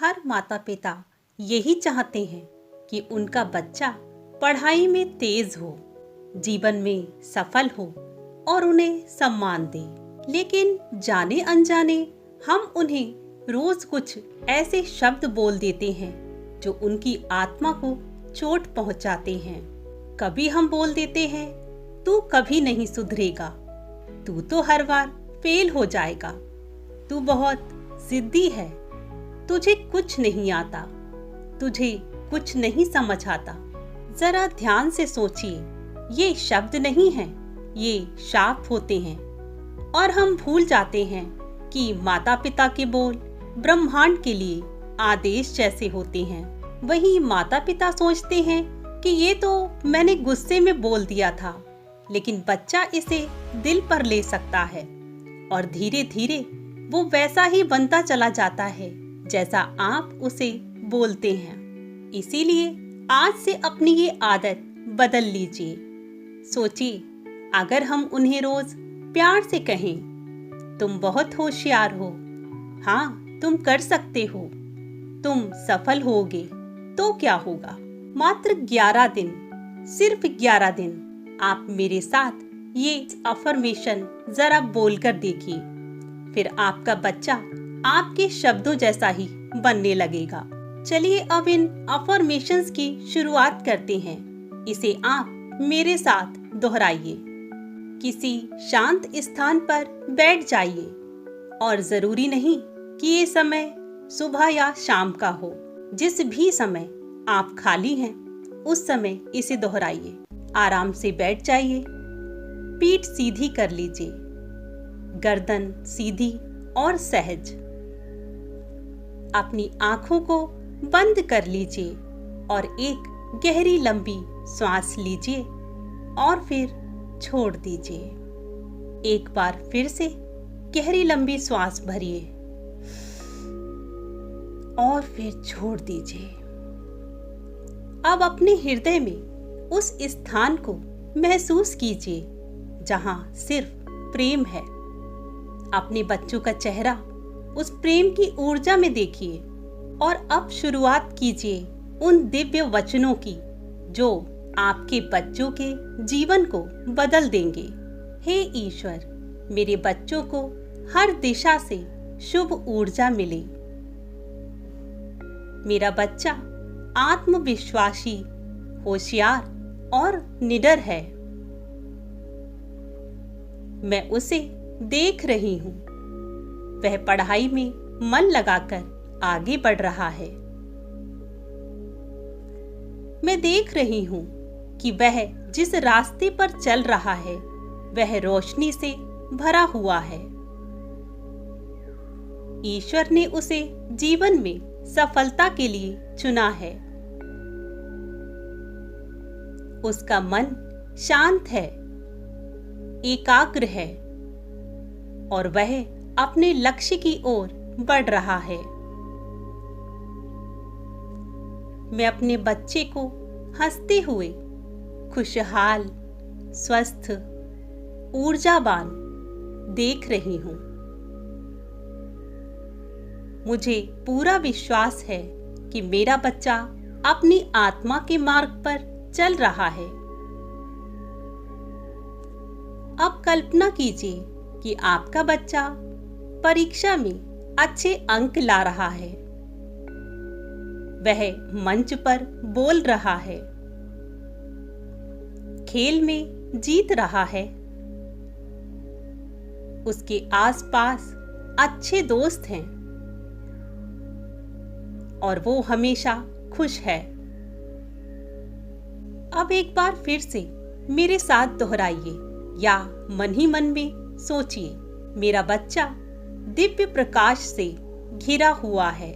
हर माता पिता यही चाहते हैं कि उनका बच्चा पढ़ाई में तेज हो, जीवन में सफल हो और उन्हें सम्मान दे। लेकिन जाने अनजाने हम उन्हें रोज कुछ ऐसे शब्द बोल देते हैं जो उनकी आत्मा को चोट पहुंचाते हैं। कभी हम बोल देते हैं, तू कभी नहीं सुधरेगा, तू तो हर बार फेल हो जाएगा, तू बहुत जिद्दी है, तुझे कुछ नहीं आता, तुझे कुछ नहीं समझ आता। जरा ध्यान से सोचिए, ये शब्द नहीं हैं, ये शाप होते हैं। और हम भूल जाते हैं कि माता पिता के बोल ब्रह्मांड के लिए आदेश जैसे होते हैं। वहीं माता पिता सोचते हैं कि ये तो मैंने गुस्से में बोल दिया था, लेकिन बच्चा इसे दिल पर ले सकता है और धीरे धीरे वो वैसा ही बनता चला जाता है जैसा आप उसे बोलते हैं। इसीलिए आज से अपनी ये आदत बदल लीजिए। सोचिए, अगर हम उन्हें रोज प्यार से कहें, तुम बहुत होशियार हो, हाँ तुम कर सकते हो, तुम सफल होगे, तो क्या होगा? मात्र 11 दिन, सिर्फ 11 दिन आप मेरे साथ ये अफर्मेशन जरा बोलकर देखिए, फिर आपका बच्चा आपके शब्दों जैसा ही बनने लगेगा। चलिए अब इन अफर्मेशंस की शुरुआत करते हैं। इसे आप मेरे साथ दोहराइए। किसी शांत स्थान पर बैठ जाइए और जरूरी नहीं कि ये समय सुबह या शाम का हो। जिस भी समय आप खाली हैं, उस समय इसे दोहराइए। आराम से बैठ जाइए, पीठ सीधी कर लीजिए, गर्दन सीधी और सहज। अपनी आंखों को बंद कर लीजिए और एक गहरी लंबी सांस लीजिए और फिर छोड़ दीजिए। एक बार फिर से गहरी लंबी सांस भरिए और फिर छोड़ दीजिए। अब अपने हृदय में उस स्थान को महसूस कीजिए जहां सिर्फ प्रेम है। अपने बच्चों का चेहरा उस प्रेम की ऊर्जा में देखिए और अब शुरुआत कीजिए उन दिव्य वचनों की जो आपके बच्चों के जीवन को बदल देंगे। हे ईश्वर, मेरे बच्चों को हर दिशा से शुभ ऊर्जा मिले। मेरा बच्चा आत्मविश्वासी, होशियार और निडर है। मैं उसे देख रही हूँ, वह पढ़ाई में मन लगाकर आगे बढ़ रहा है। मैं देख रही हूँ कि वह जिस रास्ते पर चल रहा है वह रोशनी से भरा हुआ है। ईश्वर ने उसे जीवन में सफलता के लिए चुना है। उसका मन शांत है, एकाग्र है और वह अपने लक्ष्य की ओर बढ़ रहा है। मैं अपने बच्चे को हंसते हुए, खुशहाल, स्वस्थ, ऊर्जावान देख रही हूँ। मुझे पूरा विश्वास है कि मेरा बच्चा अपनी आत्मा के मार्ग पर चल रहा है। अब कल्पना कीजिए कि आपका बच्चा परीक्षा में अच्छे अंक ला रहा है। वह मंच पर बोल रहा है, खेल में जीत रहा है। उसके आसपास अच्छे दोस्त हैं और वो हमेशा खुश है। अब एक बार फिर से मेरे साथ दोहराइए या मन ही मन में सोचिए, मेरा बच्चा दिव्य प्रकाश से घिरा हुआ है।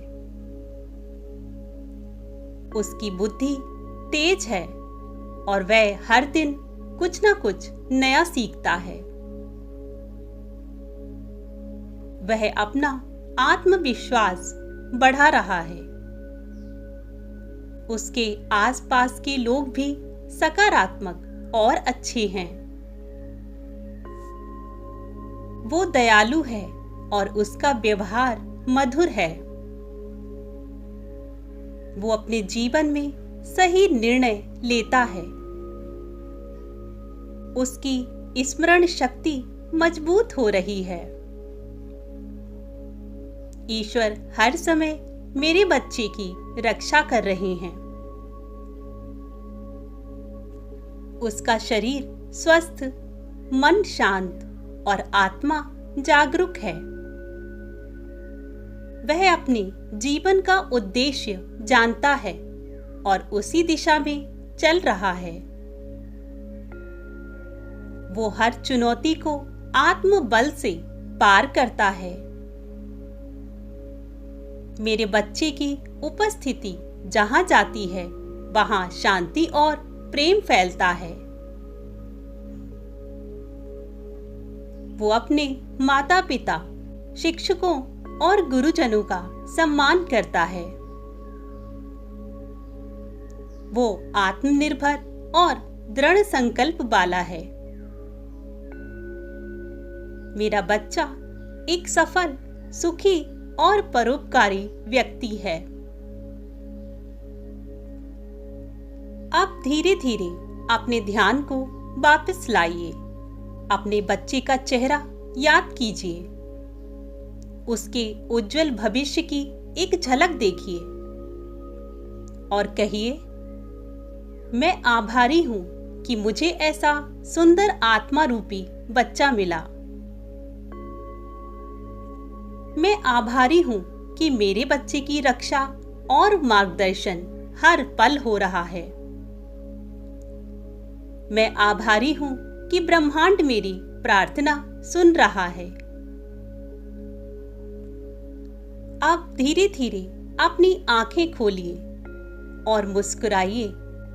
उसकी बुद्धि तेज है और वह हर दिन कुछ ना कुछ नया सीखता है। वह अपना आत्मविश्वास बढ़ा रहा है। उसके आसपास के लोग भी सकारात्मक और अच्छे हैं। वो दयालु है और उसका व्यवहार मधुर है। वो अपने जीवन में सही निर्णय लेता है। उसकी स्मरण शक्ति मजबूत हो रही है। ईश्वर हर समय मेरे बच्चे की रक्षा कर रहे हैं। उसका शरीर स्वस्थ, मन शांत और आत्मा जागरूक है। वह अपने जीवन का उद्देश्य जानता है और उसी दिशा में चल रहा है। वो हर चुनौती को आत्मबल से पार करता है। मेरे बच्चे की उपस्थिति जहां जाती है वहां शांति और प्रेम फैलता है। वो अपने माता पिता, शिक्षकों और गुरुजनों का सम्मान करता है। वो आत्मनिर्भर और दृढ़ संकल्प वाला है। मेरा बच्चा एक सफल, सुखी और परोपकारी व्यक्ति है। अब धीरे धीरे अपने ध्यान को वापस लाइए। अपने बच्चे का चेहरा याद कीजिए। उसके उज्जवल भविष्य की एक झलक देखिए और कहिए, मैं आभारी हूं कि मुझे ऐसा सुंदर आत्मा रूपी बच्चा मिला। मैं आभारी हूं कि मेरे बच्चे की रक्षा और मार्गदर्शन हर पल हो रहा है। मैं आभारी हूं कि ब्रह्मांड मेरी प्रार्थना सुन रहा है। आप धीरे धीरे अपनी आंखें खोलिए और मुस्कुराइए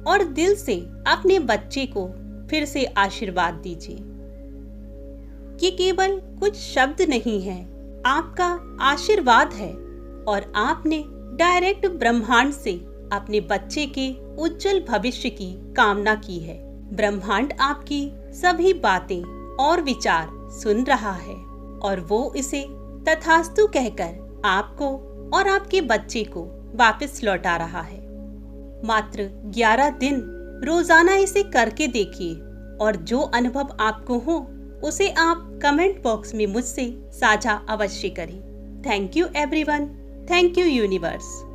और दिल से अपने बच्चे को फिर से आशीर्वाद दीजिए। ये केवल कुछ शब्द नहीं है, आपका आशीर्वाद है और आपने डायरेक्ट ब्रह्मांड से अपने बच्चे के उज्जवल भविष्य की कामना की है। ब्रह्मांड आपकी सभी बातें और विचार सुन रहा है और वो इसे तथास्तु कहकर आपको और आपके बच्चे को वापस लौटा रहा है। मात्र 11 दिन रोजाना इसे करके देखिए और जो अनुभव आपको हो उसे आप कमेंट बॉक्स में मुझसे साझा अवश्य करें। Thank you everyone. Thank you universe.